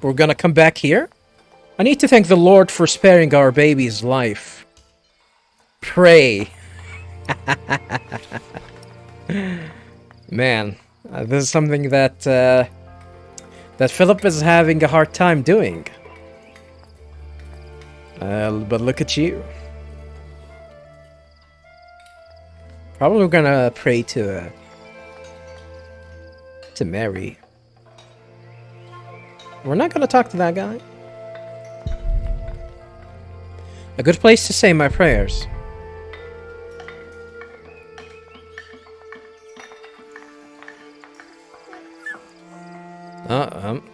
We're gonna come back here? I need to thank the Lord for sparing our baby's life. Pray. Man, this is something that that Philip is having a hard time doing. But look at you. Probably gonna pray to Mary. We're not gonna talk to that guy. A good place to say my prayers.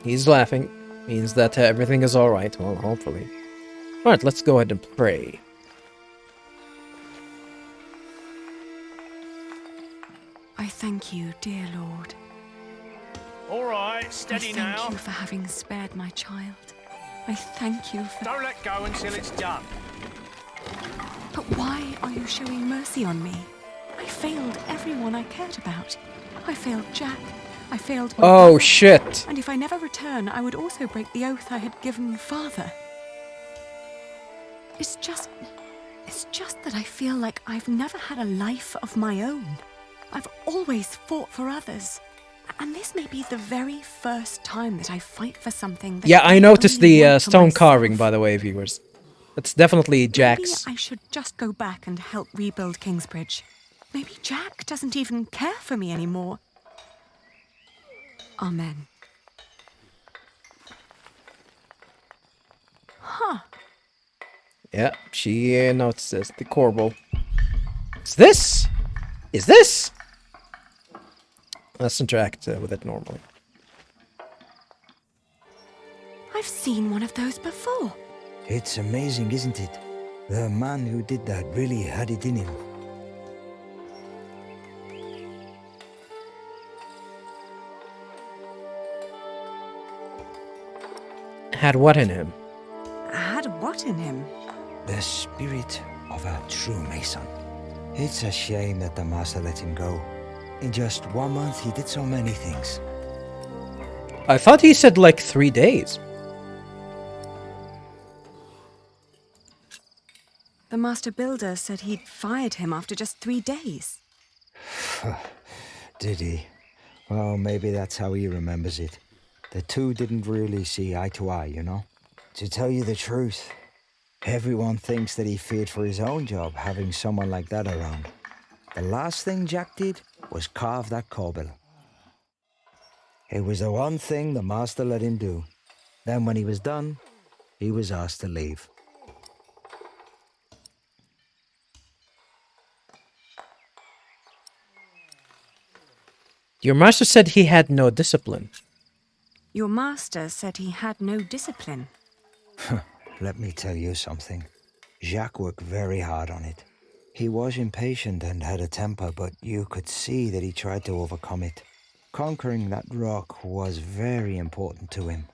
He's laughing. Means that everything is alright. Well, hopefully. Alright, let's go ahead and pray. I thank you, dear Lord. Alright, steady now. I thank you for having spared my child. I thank you for... Don't let go until it's done. But why are you showing mercy on me? I failed everyone I cared about. I failed Jack. I failed my brother. Shit! And if I never return, I would also break the oath I had given Father. It's just that I feel like I've never had a life of my own. I've always fought for others. And this may be the very first time that I fight for something that I noticed only the want for stone myself. carving, by the way, viewers. It's definitely Jack's. Maybe I should just go back and help rebuild Kingsbridge. Maybe Jack doesn't even care for me anymore. Amen. Huh. Yeah, she notices the corbel. Is this? Is this? Let's interact with it normally. I've seen one of those before. It's amazing, isn't it? The man who did that really had it in him. Had what in him? Had what in him? The spirit of a true Mason. It's a shame that the Master let him go. In just 1 month, he did so many things. I thought he said like 3 days. The Master Builder said he'd fired him after just 3 days. Did he? Well, maybe that's how he remembers it. The two didn't really see eye to eye, you know? To tell you the truth, everyone thinks that he feared for his own job having someone like that around. The last thing Jack did was carve that corbel. It was the one thing the Master let him do. Then when he was done, he was asked to leave. Your master said he had no discipline. Your master said he had no discipline. Let me tell you something. Jacques worked very hard on it. He was impatient and had a temper, but you could see that he tried to overcome it. Conquering that rock was very important to him.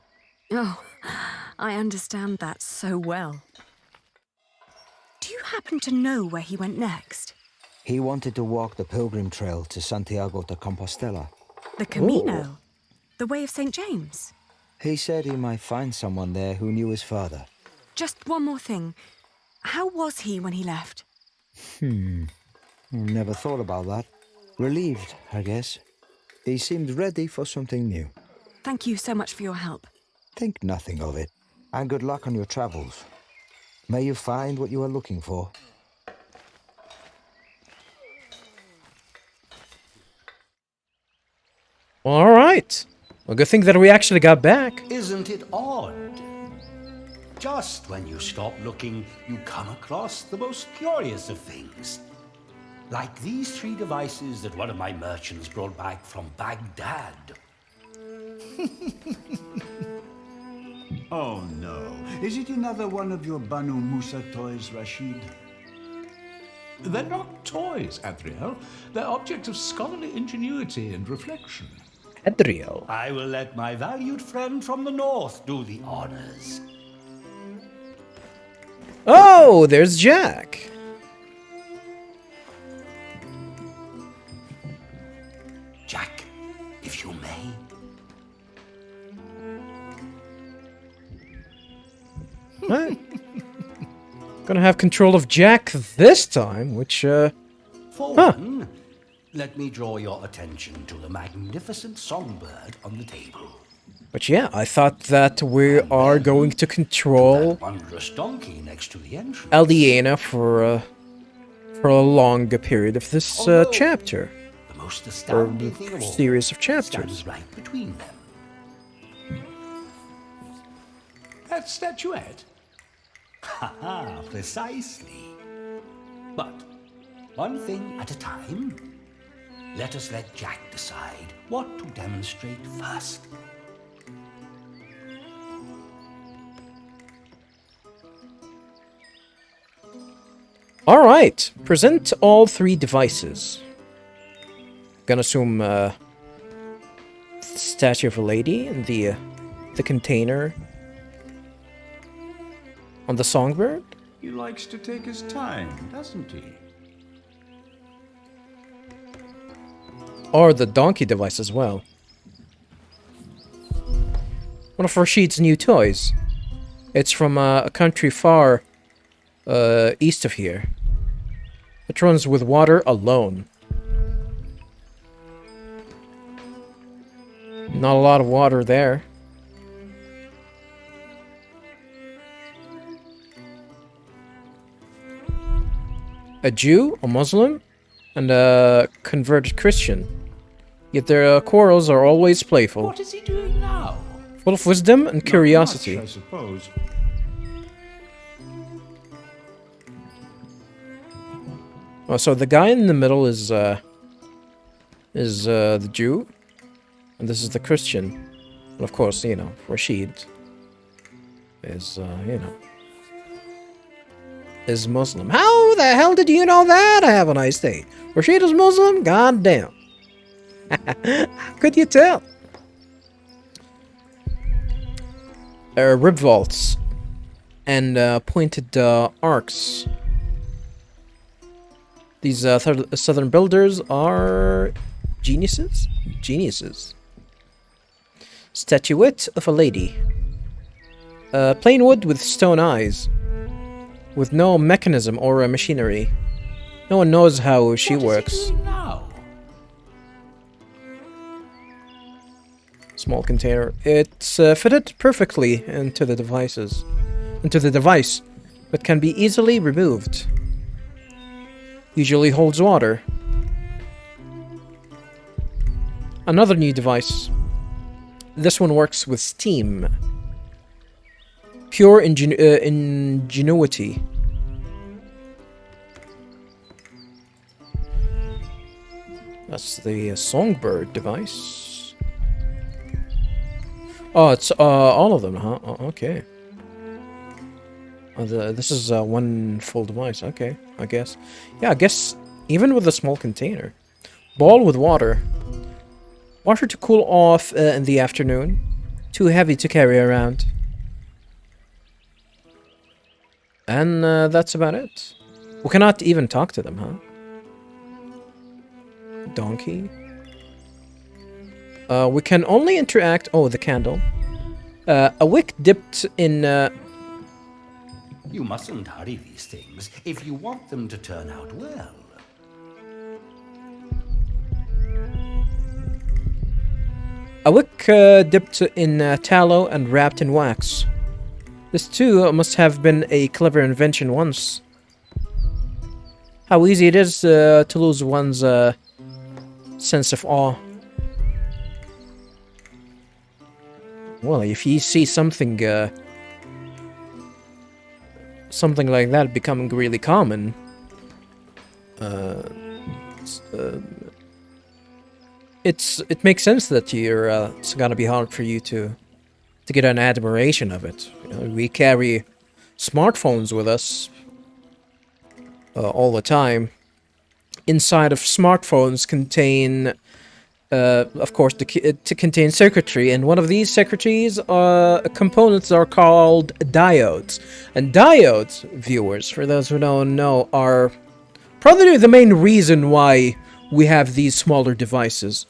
Oh, I understand that so well. Do you happen to know where he went next? He wanted to walk the pilgrim trail to Santiago de Compostela. The Camino? Ooh. The Way of St. James? He said he might find someone there who knew his father. Just one more thing. How was he when he left? Never thought about that. Relieved, I guess. He seemed ready for something new. Thank you so much for your help. Think nothing of it. And good luck on your travels. May you find what you are looking for. Alright. Well, good thing that we actually got back. Isn't it odd? Just when you stop looking, you come across the most curious of things. Like these 3 devices that one of my merchants brought back from Baghdad. Oh no. Is it another one of your Banu Musa toys, Rashid? They're not toys, Adriel. They're objects of scholarly ingenuity and reflection. Adriel. I will let my valued friend from the north do the honors. Oh, there's Jack. Jack, if you may. Right. Gonna have control of Jack this time, which, For one, let me draw your attention to the magnificent songbird on the table. But yeah, I thought that we are going to control That wondrous donkey next to the entrance. Aldiana for a longer period of this Although, chapter. The most Or astounding thing of all series of chapters. stands right between them. That statuette? Haha, precisely. But one thing at a time. Let us let Jack decide what to demonstrate first. Alright, present all 3 devices. Gonna assume statue of a lady and the container on the songbird. He likes to take his time, doesn't he? Or the donkey device as well. One of Rashid's new toys. It's from a country far east of here. It runs with water alone. Not a lot of water there. A Jew, a Muslim, and a converted Christian. Yet their quarrels are always playful, What is he doing now? full of wisdom and curiosity. Not much, I suppose. Oh, so the guy in the middle is the Jew, and this is the Christian. And of course, you know, Rashid is, is Muslim. How the hell did you know that? Have a nice day. Rashid is Muslim? God damn. How could you tell? Rib vaults and pointed arcs. These southern builders are geniuses? Geniuses. Statuette of a lady. Plain wood with stone eyes. With no mechanism or machinery. No one knows how she works. What is he doing now? Small container. It's fitted perfectly into the device, but can be easily removed. Usually holds water. Another new device. This one works with steam. Pure ingenuity. That's the songbird device. Oh, it's all of them, huh? Oh, okay. This is one full device. Okay, I guess. Yeah, I guess even with a small container. Ball with water. Water to cool off in the afternoon. Too heavy to carry around. And that's about it. We cannot even talk to them, huh? Donkey. We can only interact... Oh, the candle. A wick dipped in... You mustn't hurry these things if you want them to turn out well. A wick dipped in tallow and wrapped in wax. This too must have been a clever invention once. How easy it is to lose one's sense of awe. Well, if you see something something like that becoming really common, it makes sense that it's gonna be hard for you to get an admiration of it. You know, we carry smartphones with us all the time. Inside of smartphones contain, of course, to contain circuitry, and one of these circuitries components are called diodes. And diodes, viewers, for those who don't know, are probably the main reason why we have these smaller devices.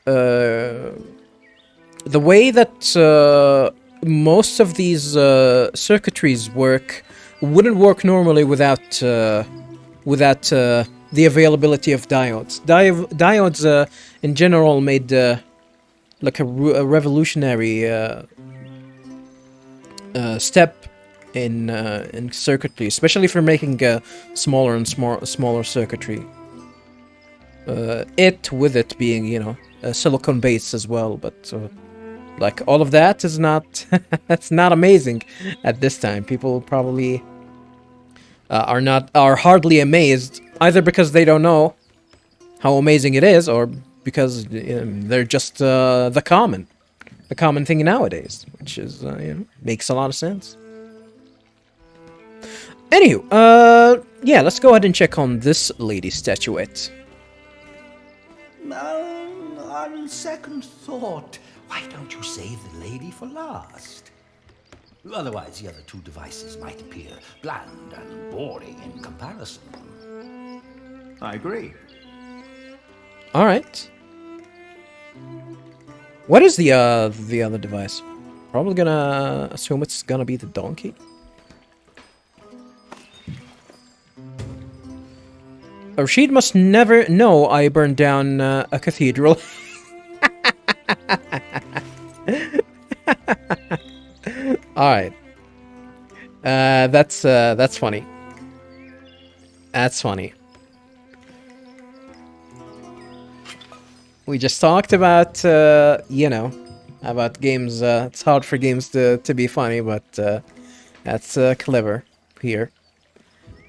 The way that most of these circuitries wouldn't work normally without the availability of diodes. Diodes in general made like a revolutionary step in circuitry, especially for making smaller and smaller circuitry. With it being, you know, silicon based as well, but like all of that is not it's not amazing at this time. People probably are hardly amazed, either because they don't know how amazing it is, or because they're just the common thing nowadays, which is makes a lot of sense. Anywho, yeah, let's go ahead and check on this lady statuette. On second thought, why don't you save the lady for last? Otherwise, the other two devices might appear bland and boring in comparison. I agree. All right. What is the other device? Probably gonna assume it's gonna be the donkey. Rashid must never know I burned down a cathedral. All right. That's funny. That's funny. We just talked about about games. It's hard for games to be funny, but that's clever here.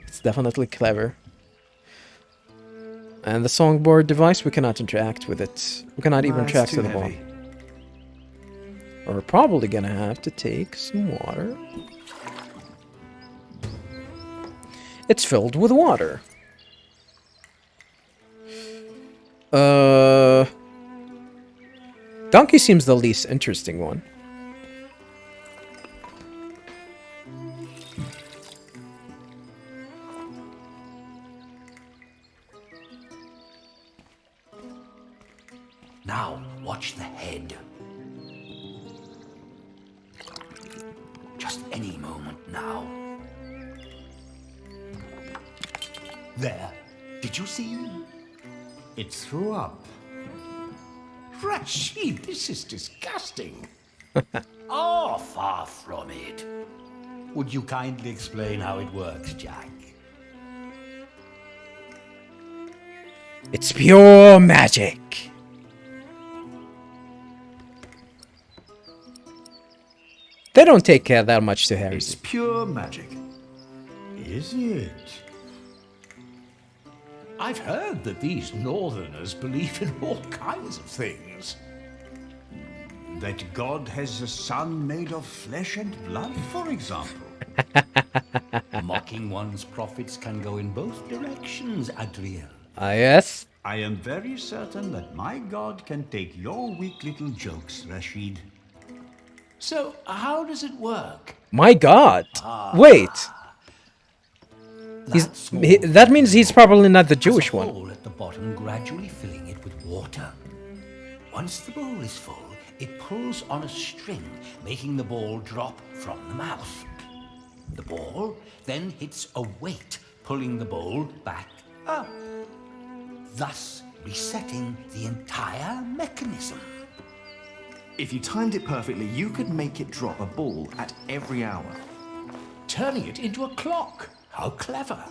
It's definitely clever. And the songboard device, we cannot interact with it. We cannot even interact with the ball. We're probably gonna have to take some water. It's filled with water. Donkey seems the least interesting one. Now, watch the head. Just any moment now. There. Did you see? It threw up. Rashid, this is disgusting. Oh, far from it. Would you kindly explain how it works, Jack? It's pure magic. They don't take that much to Harry. It's pure magic. Is it? I've heard that these northerners believe in all kinds of things. That God has a son made of flesh and blood, for example. Mocking one's prophets can go in both directions, Adriel. Yes? I am very certain that my God can take your weak little jokes, Rashid. So, how does it work? My God. Wait. That means he's probably not the Jewish one. Hole at the bottom, gradually filling it with water. Once the bowl is full, it pulls on a string, making the ball drop from the mouth. The ball then hits a weight, pulling the bowl back up, thus resetting the entire mechanism. If you timed it perfectly, you could make it drop a ball at every hour. Turning it into a clock. How clever.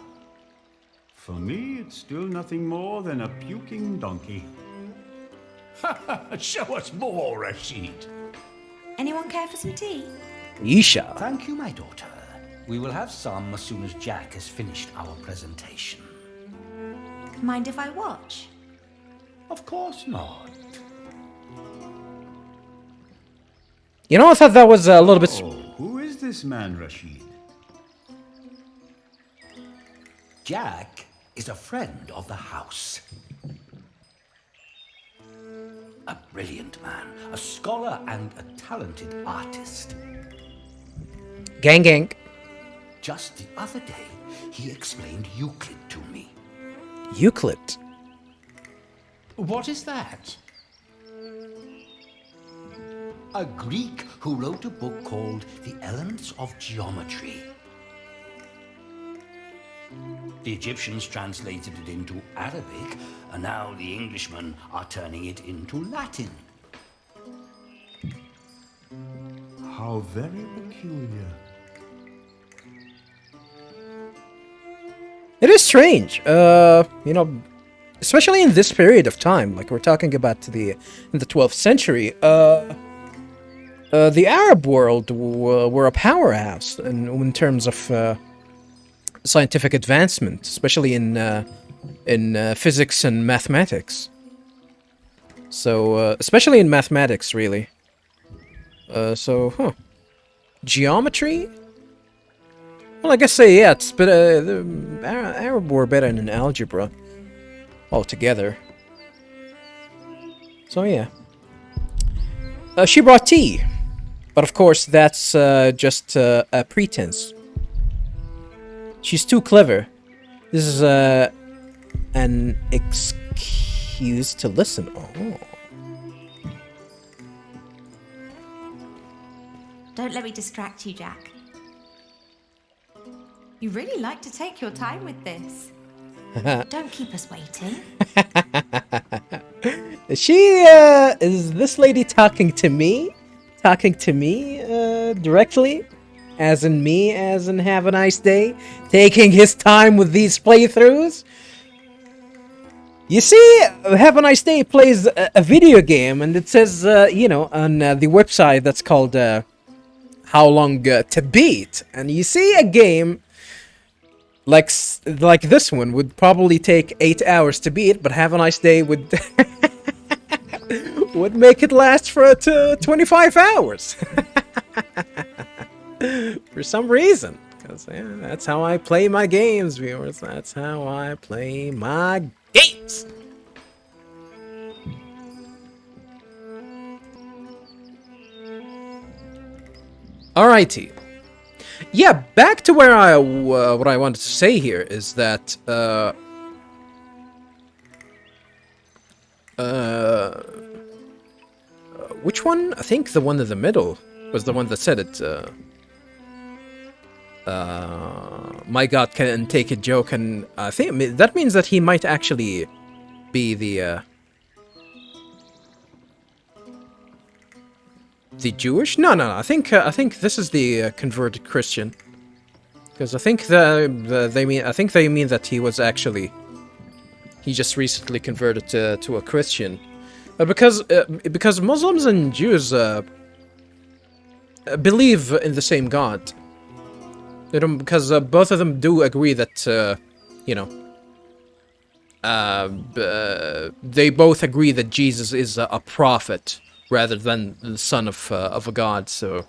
For me, it's still nothing more than a puking donkey. Show us more, Rashid. Anyone care for some tea? Isha. Thank you, my daughter. We will have some as soon as Jack has finished our presentation. Mind if I watch? Of course not. You know, I thought that was a little bit... Oh, who is this man, Rashid? Jack is a friend of the house. A brilliant man, a scholar and a talented artist. Gang, gang. Just the other day, he explained Euclid to me. Euclid. What is that? a Greek who wrote a book called The Elements of Geometry. The Egyptians translated it into Arabic, and now the Englishmen are turning it into Latin. How very peculiar. It is strange, you know, especially in this period of time, like we're talking about in the 12th century, the Arab world were a powerhouse in terms of scientific advancement, especially in physics and mathematics. So, especially in mathematics, really. Geometry? Well, I guess yeah, it's the Arab were better in algebra altogether. So yeah. She brought tea, but of course that's just a pretense. She's too clever. This is an excuse to listen. Oh. Don't let me distract you, Jack. You really like to take your time with this. Don't keep us waiting. Is this lady talking to me? Talking to me directly? As in have a nice day? Taking his time with these playthroughs? You see, Have a Nice Day plays a video game, and it says, you know, on the website that's called How Long to Beat. And you see a game like this one would probably take 8 hours to beat, but Have a Nice Day would would make it last for 25 hours. For some reason. Because that's how I play my games, viewers. That's how I play my games. Alrighty. Yeah, back to where what I wanted to say here is that which one? I think the one in the middle was the one that said it. My God can take a joke, and I think that means that he might actually be the Jewish? No. I think this is the converted Christian, because I think they mean that he was actually he just recently converted to a Christian, because Muslims and Jews believe in the same God. They don't, because both of them do agree that you know, they both agree that Jesus is a prophet rather than the son of a god. So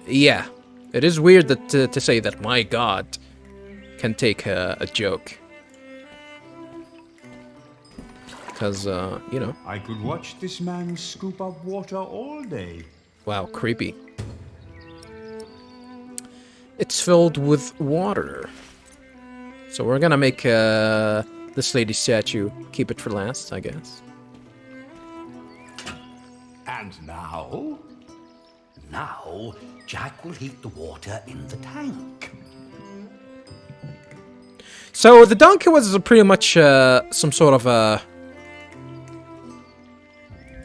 yeah, it is weird that to say that my God can take a joke, because you know. I could watch this man scoop up water all day. Wow, creepy. It's filled with water. So we're gonna make this lady statue, keep it for last, I guess. And now? Now, Jack will heat the water in the tank. So the donkey was pretty much some sort of a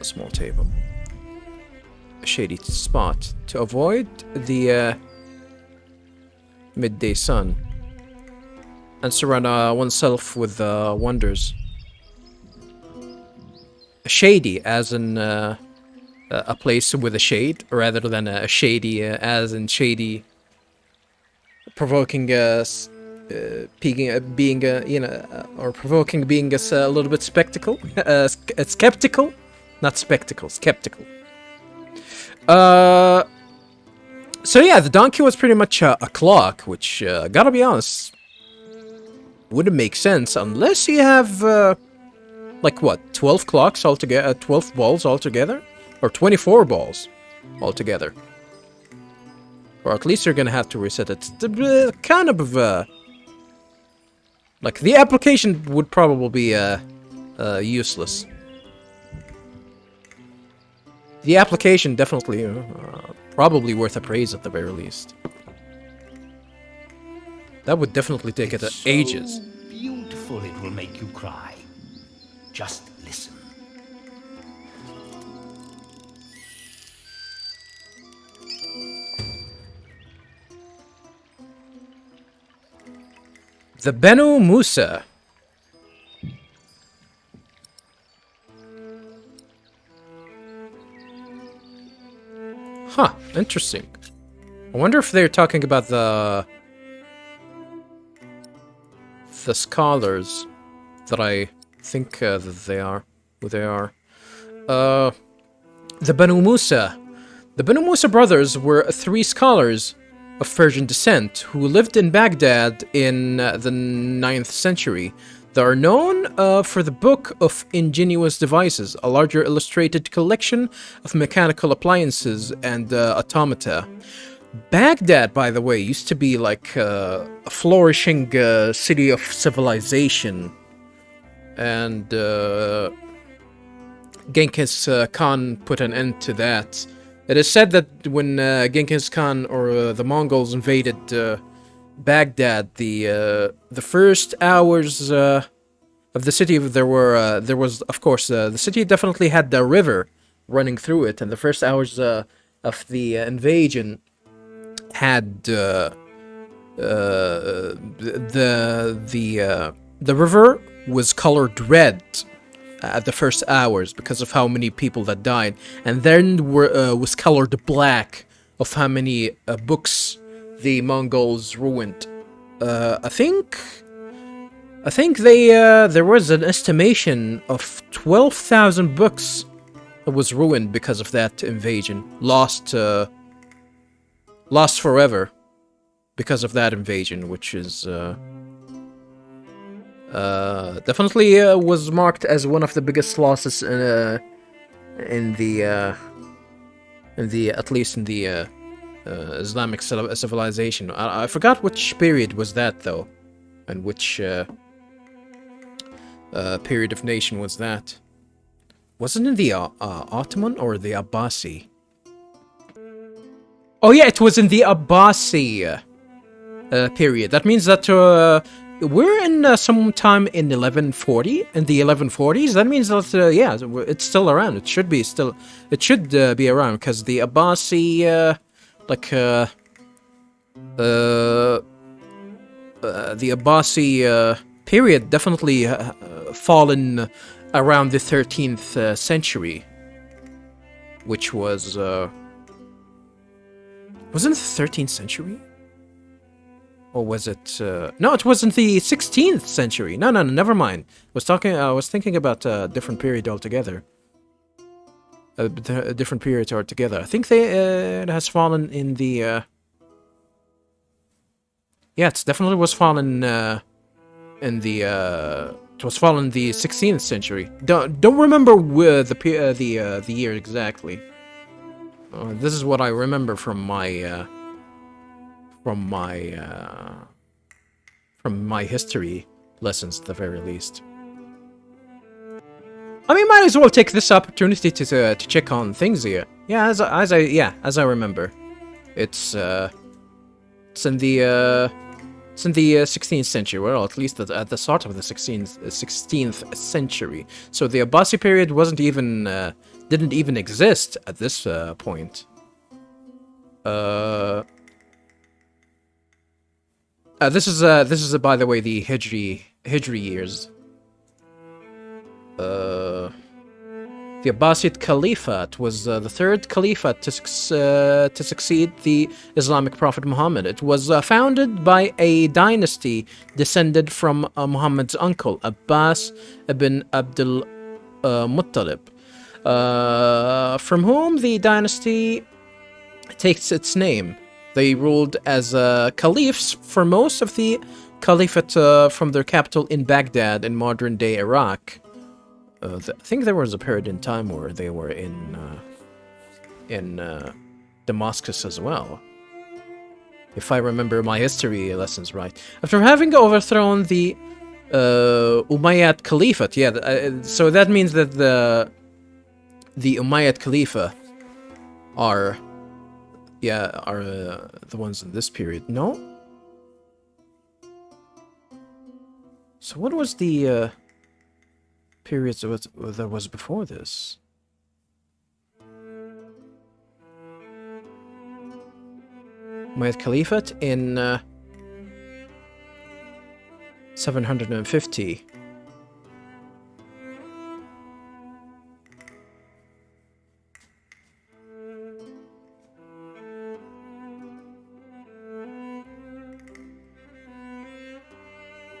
small table. A shady spot to avoid the midday sun and surround oneself with wonders. Shady, as in a place with a shade, rather than a shady, as in shady, provoking us, being you know, or provoking being us a little bit skeptical, not spectacle, skeptical. So yeah, the donkey was pretty much a clock, which, gotta be honest, wouldn't make sense unless you have, like what, 12 clocks altogether, 12 balls altogether? Or 24 balls altogether. Or at least you're gonna have to reset it. Kind of, like, the application would probably be, useless. The application definitely, probably worth a praise at the very least. That would definitely take it ages. Beautiful, it will make you cry. Just listen. The Benu Musa. Huh, interesting. I wonder if they're talking about the scholars that I think that they are, who they are. The Banu Musa. The Banu Musa brothers were 3 scholars of Persian descent who lived in Baghdad in the 9th century. They are known for the Book of Ingenious Devices, a larger illustrated collection of mechanical appliances and automata. Baghdad, by the way, used to be like a flourishing city of civilization. And Genghis Khan put an end to that. It is said that when Genghis Khan or the Mongols invaded Baghdad, the first hours of the city, there was, of course, the city definitely had the river running through it, and the first hours of the invasion had the river was colored red at the first hours because of how many people that died, and then was colored black of how many books the Mongols ruined. I think they there was an estimation of 12,000 books that was ruined because of that invasion, lost forever because of that invasion, which is definitely was marked as one of the biggest losses in the at least in the Islamic civilization. I forgot which period was that though, and which period of nation was that. Wasn't it the Ottoman or the Abbasi? Oh yeah, it was in the Abbasi period. That means that we're in sometime in 1140, in the 1140s. That means that yeah, it's still around. It should be still. It should be around because the Abbasi, the Abbasi period definitely fallen around the 13th century, which was wasn't it the 13th century? Or was it? No, it wasn't the 16th century. No, never mind. I was thinking about a different period altogether. A different period altogether. I think it has fallen in the. Yeah, it definitely was fallen in the. It was fallen in the 16th century. Don't remember the year exactly. This is what I remember from my. From my history lessons, at the very least. I mean, might as well take this opportunity to check on things here. Yeah, as I remember, it's in the 16th century, well, at least at the start of the 16th century. So the Abbasi period wasn't even didn't even exist at this point. This is by the way the Hijri years. The Abbasid Caliphate was the third caliphate to succeed the Islamic prophet Muhammad. It was founded by a dynasty descended from Muhammad's uncle Abbas ibn Abdul Muttalib, from whom the dynasty takes its name. They ruled as caliphs for most of the caliphate from their capital in Baghdad in modern-day Iraq. I think there was a period in time where they were in Damascus as well, if I remember my history lessons right. After having overthrown the Umayyad Caliphate, yeah, so that means that the Umayyad Khalifa are, yeah, are the ones in this period. No? So what was the periods that was before this? Umayyad Caliphate in 750.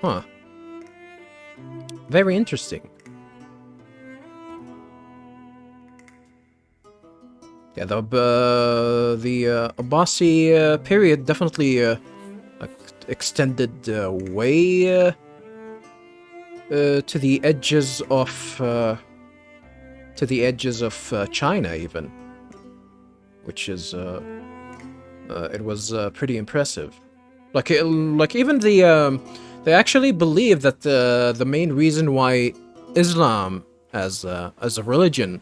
Huh. Very interesting. Yeah, the Abbasi period definitely extended way to the edges of China, even, which is it was pretty impressive. Like even they actually believe that the main reason why Islam as a religion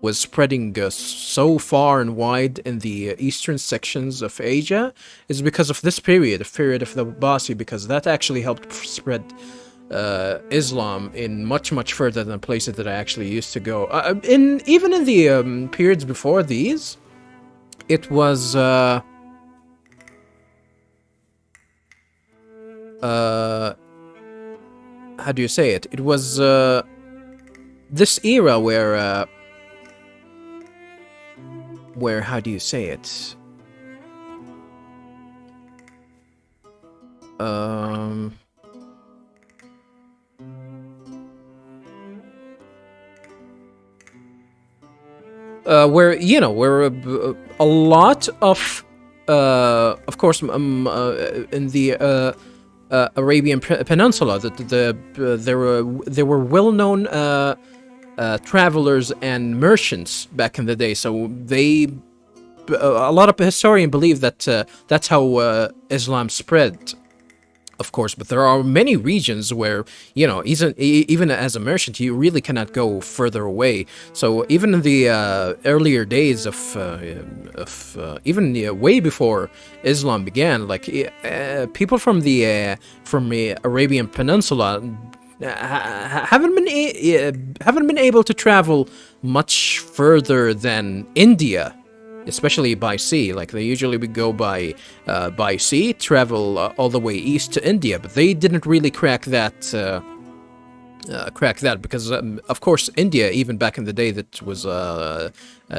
was spreading so far and wide in the eastern sections of Asia is because of this period of the Abbasi, because that actually helped spread Islam in much further than places that I actually used to go. Even in the periods before these, it was how do you say it? It was this era where how do you say it? Where, you know, where a lot of course, in the Arabian Peninsula, there were well-known travelers and merchants back in the day. So a lot of historians believe that that's how Islam spread. Of course, but there are many regions where, you know, even as a merchant, you really cannot go further away. So even in the earlier days of even way before Islam began, like people from the Arabian Peninsula haven't been able to travel much further than India, especially by sea. Like, they usually would go by sea, travel all the way east to India, but they didn't really crack that because of course India, even back in the day, that was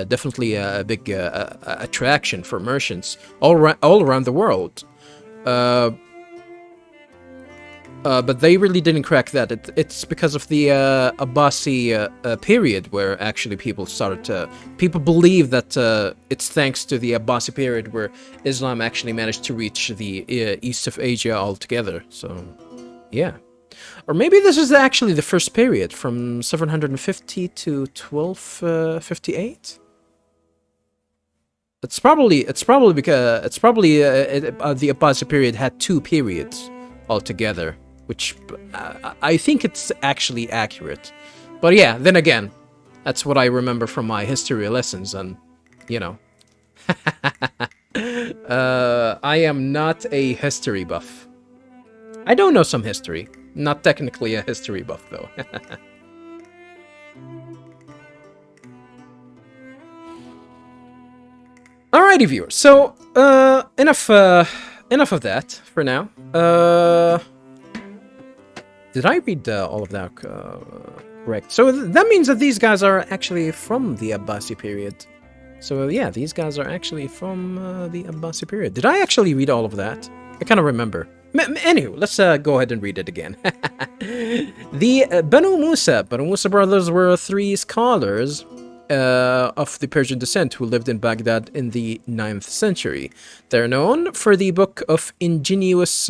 definitely a big attraction for merchants all around the world. But they really didn't crack that. It's because of the Abbasi period where actually people believe that it's thanks to the Abbasi period where Islam actually managed to reach the east of Asia altogether. So, yeah. Or maybe this is actually the first period from 750 to 1258. It's probably because the Abbasi period had two periods altogether, which I think it's actually accurate. But yeah, then again, that's what I remember from my history lessons, and, you know. I am not a history buff. I don't know some history. Not technically a history buff, though. Alrighty, viewers. So, enough of that for now. Did I read all of that correct? So that means that these guys are actually from the Abbasi period. So yeah, these guys are actually from the Abbasi period. Did I actually read all of that? I kind of remember. Anyway, let's go ahead and read it again. The Banu Musa brothers were three scholars of the Persian descent who lived in Baghdad in the 9th century. They're known for the book of ingenious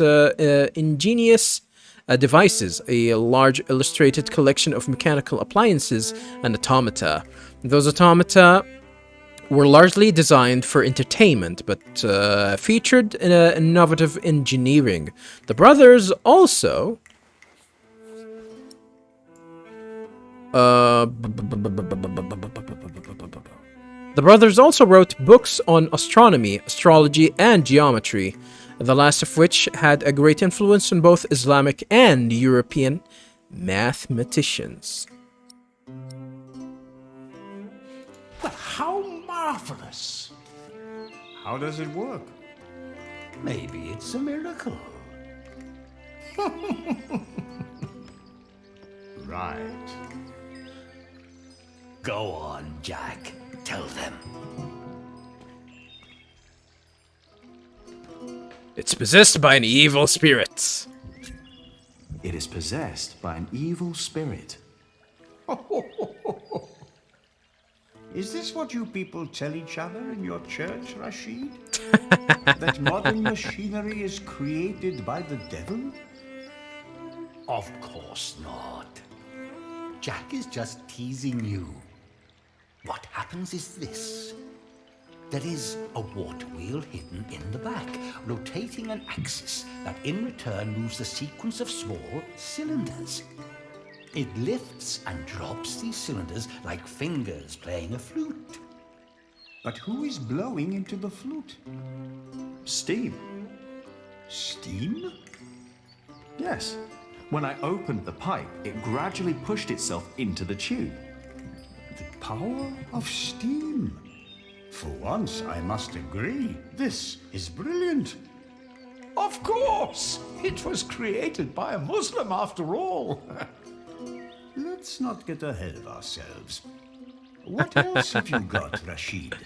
devices, a large illustrated collection of mechanical appliances and automata. Those automata were largely designed for entertainment, but featured innovative engineering. The brothers also The brothers also wrote books on astronomy, astrology, and geometry, the last of which had a great influence on both Islamic and European mathematicians. Well, how marvelous! How does it work? Maybe it's a miracle. Right. Go on, Jack. Tell them. It's possessed by an evil spirit. It is possessed by an evil spirit. Is this what you people tell each other in your church, Rashid? That modern machinery is created by the devil? Of course not. Jack is just teasing you. What happens is this. There is a water wheel hidden in the back, rotating an axis that in return moves a sequence of small cylinders. It lifts and drops these cylinders like fingers playing a flute. But who is blowing into the flute? Steam. Steam? Yes. When I opened the pipe, it gradually pushed itself into the tube. The power of steam. For once, I must agree, this is brilliant. Of course! It was created by a Muslim after all. Let's not get ahead of ourselves. What else have you got, Rashid?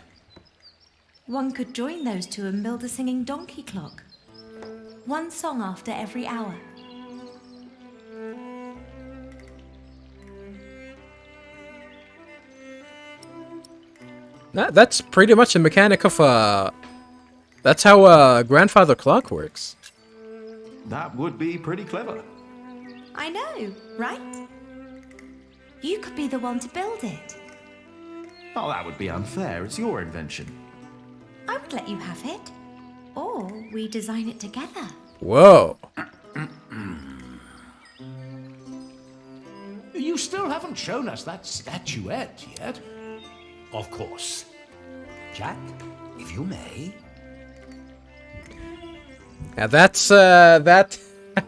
One could join those two and build a singing donkey clock. One song after every hour. That's pretty much the mechanic of that's how a grandfather clock works. That would be pretty clever. I know, right? You could be the one to build it. Oh, that would be unfair. It's your invention. I would let you have it. Or we design it together. Whoa. You still haven't shown us that statuette yet. Of course. Jack, if you may. Now that's that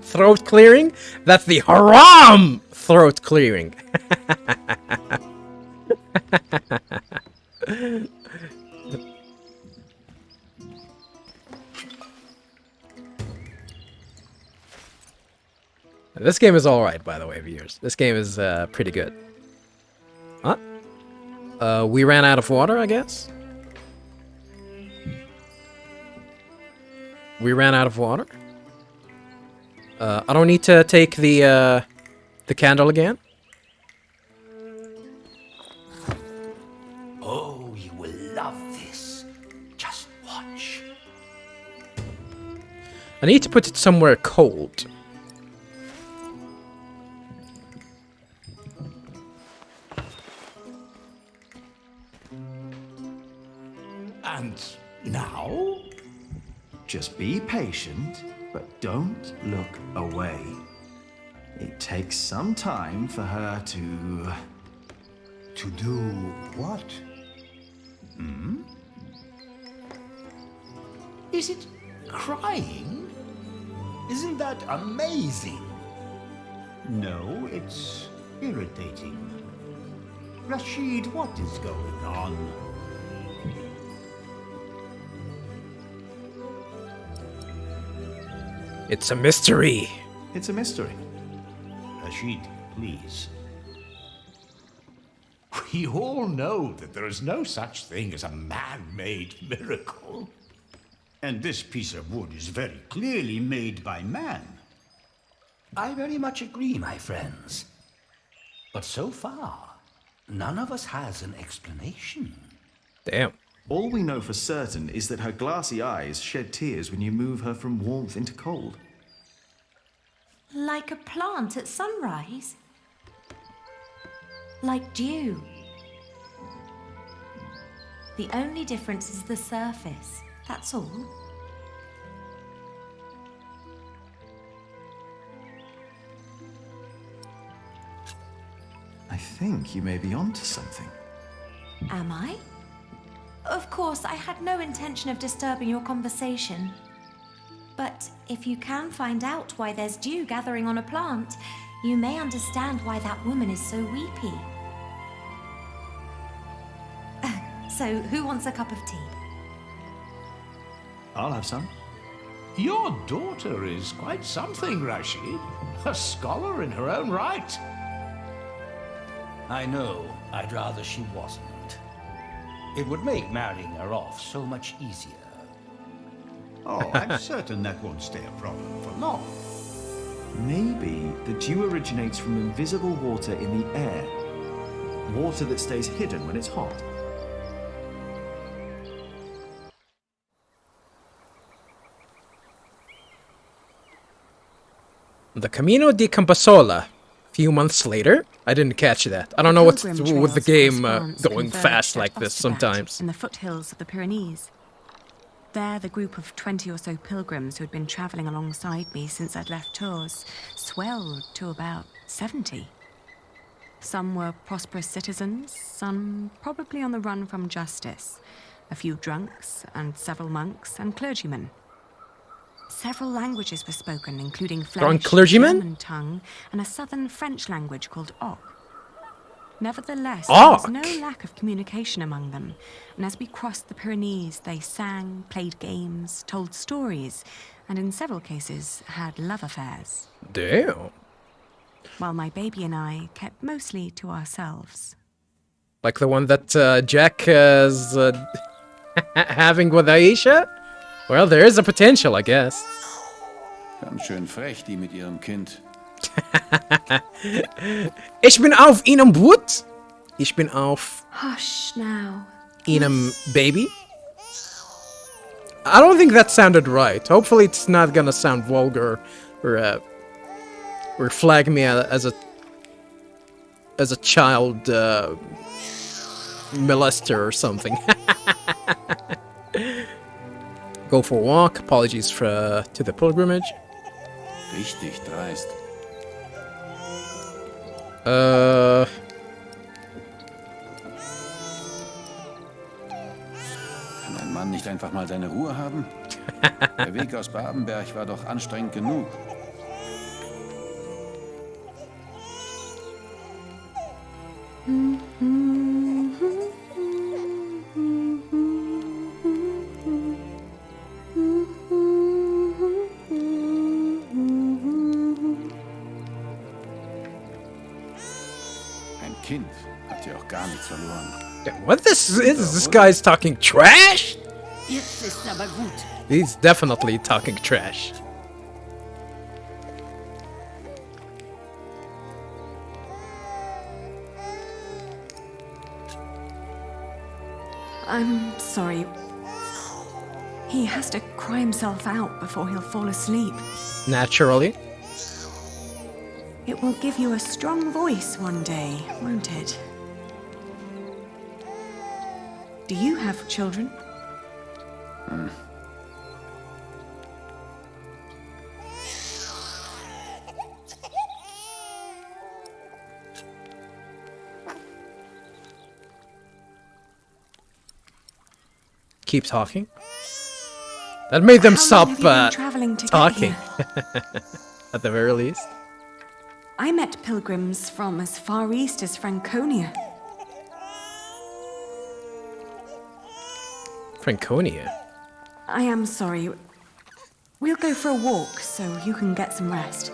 throat clearing. That's the haram throat clearing. This game is alright, by the way, viewers. This game is pretty good. Huh? We ran out of water, I guess? We ran out of water? I don't need to take the candle again? Oh, you will love this. Just watch. I need to put it somewhere cold. And now? Just be patient, but don't look away. It takes some time for her to... To do what? Is it crying? Isn't that amazing? No, it's irritating. Rashid, what is going on? It's a mystery. It's a mystery. Rashid, please. We all know that there is no such thing as a man-made miracle. And this piece of wood is very clearly made by man. I very much agree, my friends. But so far, none of us has an explanation. Damn. All we know for certain is that her glassy eyes shed tears when you move her from warmth into cold. Like a plant at sunrise. Like dew. The only difference is the surface. That's all. I think you may be onto something. Am I? Of course, I had no intention of disturbing your conversation. But if you can find out why there's dew gathering on a plant, you may understand why that woman is so weepy. So, who wants a cup of tea? I'll have some. Your daughter is quite something, Rashid. A scholar in her own right. I know. I'd rather she wasn't. It would make marrying her off so much easier. Oh, I'm certain that won't stay a problem for long. Maybe the dew originates from invisible water in the air. Water that stays hidden when it's hot. The Camino di Camposola. A few months later, I didn't catch that. I don't know what's with the game going fast like this sometimes. In the foothills of the Pyrenees. There, the group of 20 or so pilgrims who had been travelling alongside me since I'd left Tours swelled to about 70. Some were prosperous citizens, some probably on the run from justice. A few drunks, and several monks and clergymen. Several languages were spoken, including Flemish, German tongue, and a southern French language called Oc. Nevertheless, there was no lack of communication among them, and as we crossed the Pyrenees, they sang, played games, told stories, and in several cases had love affairs. Damn. While my baby and I kept mostly to ourselves. Like the one that Jack is having with Aisha? Well, there is a potential, I guess. Ganz schön frech, die mit ihrem Kind. Ich bin auf einem Boot. Ich bin auf Hush now. einem Baby. I don't think that sounded right. Hopefully it's not gonna sound vulgar or flag me as a child molester or something. Go for a walk. Apologies to the pilgrimage. Richtig dreist. Kann ein Mann nicht einfach mal seine Ruhe haben? Der Weg aus Babenberg war doch anstrengend genug. Ein Kind hat ja auch gar nichts verloren. What is this guy's talking trash? Jetzt ist aber gut. He's definitely talking trash. I'm sorry. He has to cry himself out before he'll fall asleep. Naturally. It will give you a strong voice one day, won't it? Do you have children? Keep talking. That made them How long stop have you been traveling to get talking. here? At the very least. I met pilgrims from as far east as Franconia. Franconia. I am sorry. We'll go for a walk so you can get some rest.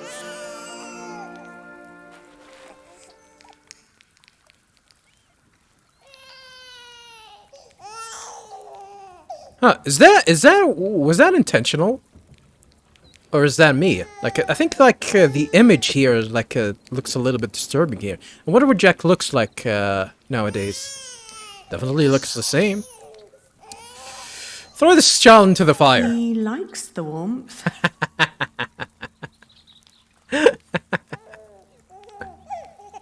Huh, was that intentional? Or is that me? Like, I think, like, the image here is, like, looks a little bit disturbing here. I wonder what Jack looks like, nowadays. Definitely looks the same. Throw this child into the fire. He likes the warmth.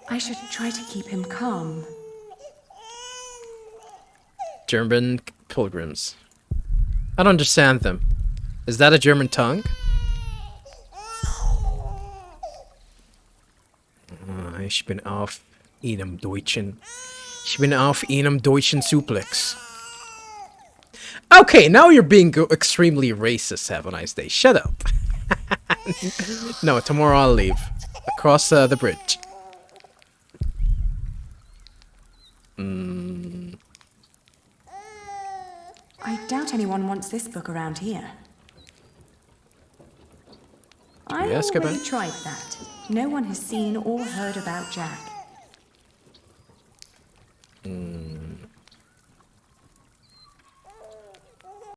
I should try to keep him calm. German pilgrims. I don't understand them. Is that a German tongue? Ich bin auf einem deutschen Suplex. Okay, now you're being extremely racist. Have a nice day. Shut up. No, tomorrow I'll leave. Across the bridge. I doubt anyone wants this book around here. I Yes, already Captain. tried that. No one has seen or heard about Jack.